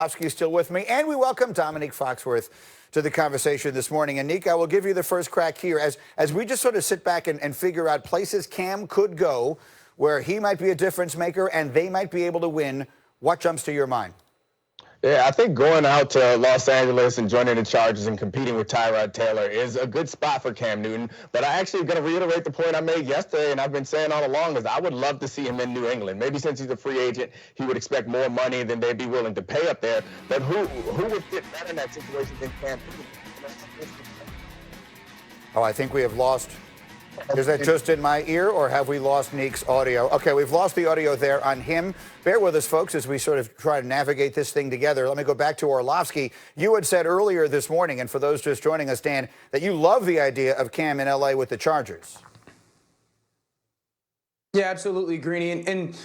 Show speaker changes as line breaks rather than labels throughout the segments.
Orlovsky is still with me, and we welcome Dominique Foxworth to the conversation this morning. And Nick, I will give you the first crack here as we just sort of sit back and figure out places Cam could go where he might be a difference maker and they might be able to win. What jumps to your mind?
Yeah, I think going out to Los Angeles and joining the Chargers and competing with Tyrod Taylor is a good spot for Cam Newton. But I actually going to reiterate the point I made yesterday, and I've been saying all along, is I would love to see him in New England. Maybe since he's a free agent, he would expect more money than they'd be willing to pay up there. But who would fit better in that situation than Cam Newton?
Oh, I think we have lost. Is that just in my ear, or have we lost Nick's audio? Okay, we've lost the audio there on him. Bear with us, folks, as we sort of try to navigate this thing together. Let me go back to Orlovsky. You had said earlier this morning, and for those just joining us, Dan, that you love the idea of Cam in L.A. with the Chargers.
Yeah, absolutely, Greeny. And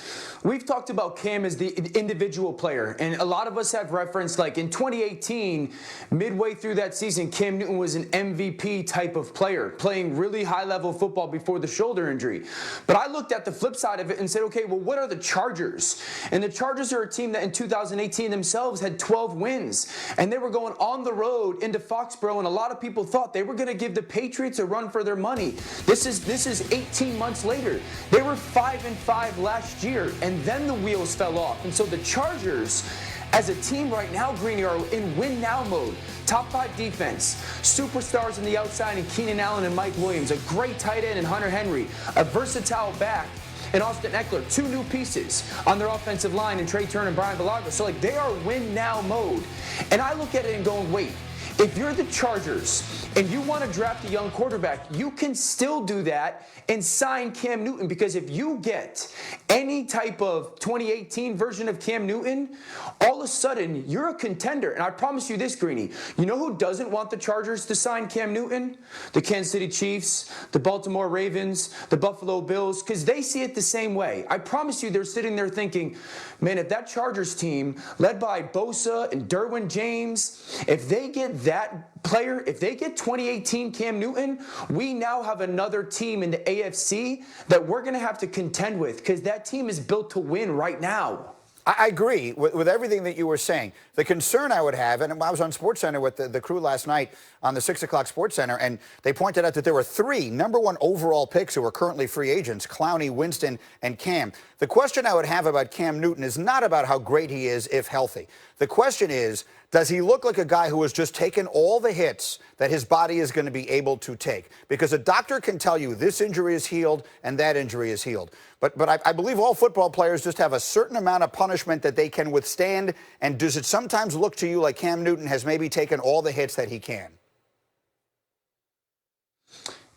we've talked about Cam as the individual player. And a lot of us have referenced, like in 2018, midway through that season, Cam Newton was an MVP type of player, playing really high-level football before the shoulder injury. But I looked at the flip side of it and said, okay, well, what are the Chargers? And the Chargers are a team that in 2018 themselves had 12 wins. And they were going on the road into Foxborough, and a lot of people thought they were going to give the Patriots a run for their money. This is 18 months later. They were 5-5 last year, and then the wheels fell off. And so the Chargers, as a team right now, Greeny, are in win-now mode. Top 5 defense, superstars on the outside in Keenan Allen and Mike Williams, a great tight end in Hunter Henry, a versatile back in Austin Eckler, 2 new pieces on their offensive line in Trey Turner and Brian Bulaga. So, like, they are win-now mode. And I look at it and going, wait, if you're the Chargers and you want to draft a young quarterback, you can still do that and sign Cam Newton, because if you get any type of 2018 version of Cam Newton, all of a sudden you're a contender. And I promise you this, Greeny, you know who doesn't want the Chargers to sign Cam Newton? The Kansas City Chiefs, the Baltimore Ravens, the Buffalo Bills, because they see it the same way. I promise you they're sitting there thinking, man, if that Chargers team, led by Bosa and Derwin James, if they get that player, if they get 2018 Cam Newton, we now have another team in the AFC that we're going to have to contend with, because that team is built to win right now.
I agree with everything that you were saying. The concern I would have, and I was on SportsCenter with the crew last night on the 6 o'clock SportsCenter, and they pointed out that there were 3 number-1 overall picks who are currently free agents: Clowney, Winston, and Cam. The question I would have about Cam Newton is not about how great he is if healthy. The question is, does he look like a guy who has just taken all the hits that his body is going to be able to take? Because a doctor can tell you this injury is healed and that injury is healed. But I believe all football players just have a certain amount of punishment that they can withstand. And does it sometimes look to you like Cam Newton has maybe taken all the hits that he can?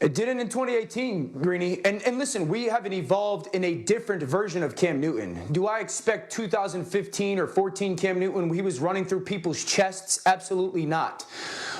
It didn't in 2018, Greeny. And listen, we haven't evolved in a different version of Cam Newton. Do I expect 2015 or 14 Cam Newton when he was running through people's chests? Absolutely not.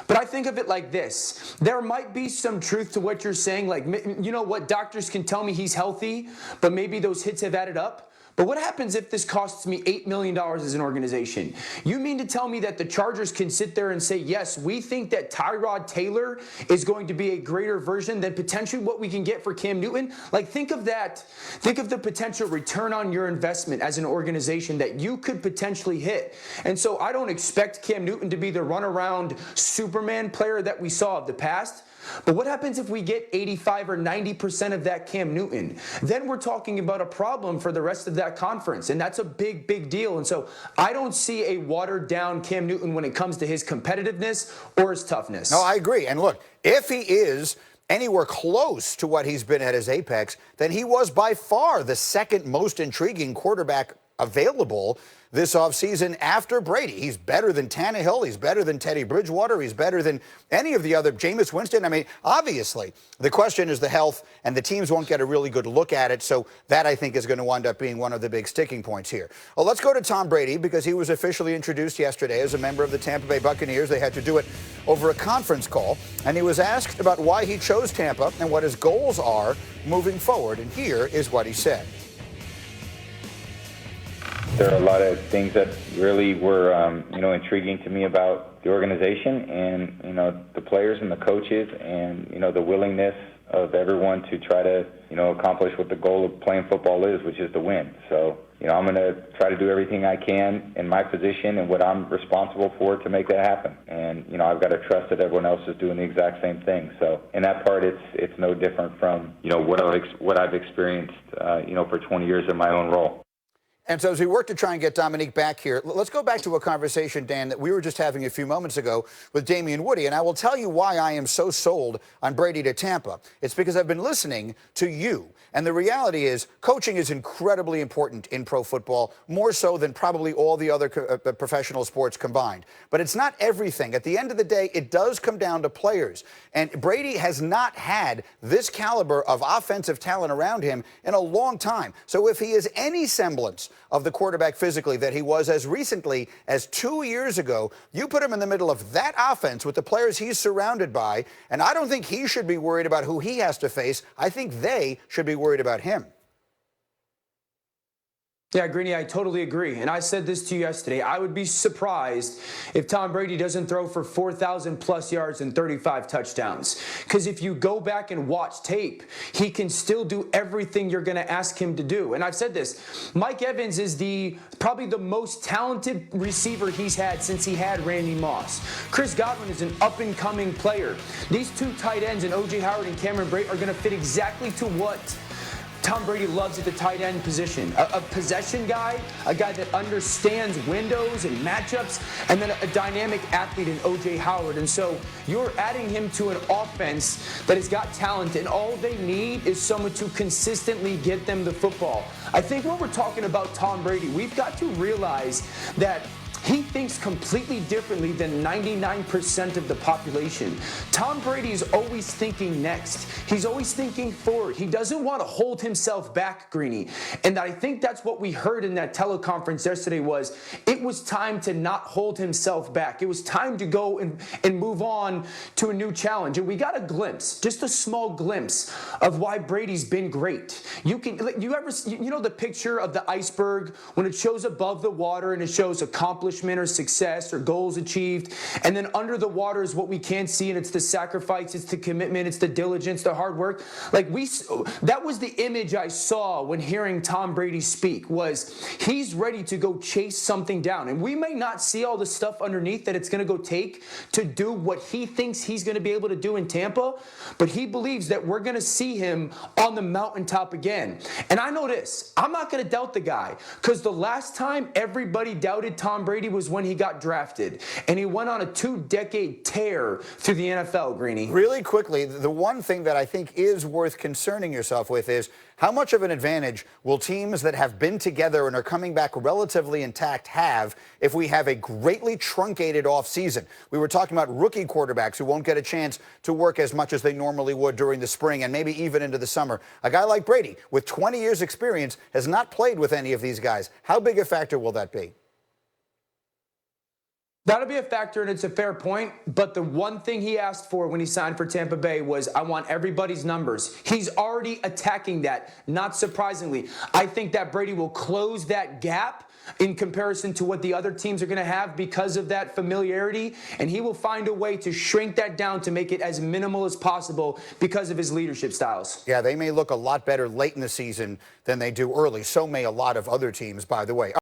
But I think of it like this. There might be some truth to what you're saying. Like, you know what? Doctors can tell me he's healthy, but maybe those hits have added up. But what happens if this costs me $8 million as an organization? You mean to tell me that the Chargers can sit there and say, yes, we think that Tyrod Taylor is going to be a greater version than potentially what we can get for Cam Newton? Like, think of that. Think of the potential return on your investment as an organization that you could potentially hit. And so I don't expect Cam Newton to be the runaround Superman player that we saw of the past. But what happens if we get 85 or 90% of that Cam Newton? Then we're talking about a problem for the rest of that conference, and that's a big, big deal. And so I don't see a watered-down Cam Newton when it comes to his competitiveness or his toughness.
No, I agree. And look, if he is anywhere close to what he's been at his apex, then he was by far the second most intriguing quarterback available this offseason after Brady. He's better than Tannehill. He's better than Teddy Bridgewater. He's better than any of the other, Jameis Winston. I mean, obviously, the question is the health, and the teams won't get a really good look at it. So that, I think, is going to wind up being one of the big sticking points here. Well, let's go to Tom Brady, because he was officially introduced yesterday as a member of the Tampa Bay Buccaneers. They had to do it over a conference call, and he was asked about why he chose Tampa and what his goals are moving forward. And here is what he said.
There are a lot of things that really were, intriguing to me about the organization and, the players and the coaches and, the willingness of everyone to try to, accomplish what the goal of playing football is, which is to win. So, I'm going to try to do everything I can in my position and what I'm responsible for to make that happen. And, I've got to trust that everyone else is doing the exact same thing. So in that part, it's no different from, what I've experienced, for 20 years in my own role.
And so as we work to try and get Dominique back here, let's go back to a conversation, Dan, that we were just having a few moments ago with Damian Woody. And I will tell you why I am so sold on Brady to Tampa. It's because I've been listening to you. And the reality is coaching is incredibly important in pro football, more so than probably all the other professional sports combined. But it's not everything. At the end of the day, it does come down to players. And Brady has not had this caliber of offensive talent around him in a long time. So if he is any semblance of the quarterback physically that he was as recently as 2 years ago, you put him in the middle of that offense with the players he's surrounded by, and I don't think he should be worried about who he has to face. I think they should be worried about him.
Yeah, Greeny, I totally agree. And I said this to you yesterday. I would be surprised if Tom Brady doesn't throw for 4,000 plus yards and 35 touchdowns. Because if you go back and watch tape, he can still do everything you're going to ask him to do. And I've said this. Mike Evans is probably the most talented receiver he's had since he had Randy Moss. Chris Godwin is an up-and-coming player. These two tight ends, and O.J. Howard and Cameron Brate, are going to fit exactly to what Tom Brady loves at the tight end position. A possession guy, a guy that understands windows and matchups, and then a dynamic athlete in O.J. Howard. And so you're adding him to an offense that has got talent, and all they need is someone to consistently get them the football. I think when we're talking about Tom Brady, we've got to realize that he thinks completely differently than 99% of the population. Tom Brady is always thinking next. He's always thinking forward. He doesn't want to hold himself back, Greeny. And I think that's what we heard in that teleconference yesterday was it was time to not hold himself back. It was time to go and move on to a new challenge. And we got a glimpse, just a small glimpse of why Brady's been great. You know the picture of the iceberg when it shows above the water and it shows accomplishment or success or goals achieved, and then under the water is what we can't see, and it's the sacrifice, it's the commitment, it's the diligence, the hard work. That was the image I saw when hearing Tom Brady speak, was he's ready to go chase something down. And we may not see all the stuff underneath that it's going to go take to do what he thinks he's going to be able to do in Tampa, but he believes that we're going to see him on the mountaintop again. And I know this, I'm not going to doubt the guy, because the last time everybody doubted Tom Brady was when he got drafted, and he went on a 2-decade tear through the NFL, Greeny.
Really quickly, the one thing that I think is worth concerning yourself with is how much of an advantage will teams that have been together and are coming back relatively intact have if we have a greatly truncated offseason? We were talking about rookie quarterbacks who won't get a chance to work as much as they normally would during the spring and maybe even into the summer. A guy like Brady, with 20 years experience, has not played with any of these guys. How big a factor will that be?
That'll be a factor, and it's a fair point. But the one thing he asked for when he signed for Tampa Bay was, I want everybody's numbers. He's already attacking that, not surprisingly. I think that Brady will close that gap in comparison to what the other teams are going to have because of that familiarity, and he will find a way to shrink that down to make it as minimal as possible because of his leadership styles.
Yeah, they may look a lot better late in the season than they do early. So may a lot of other teams, by the way.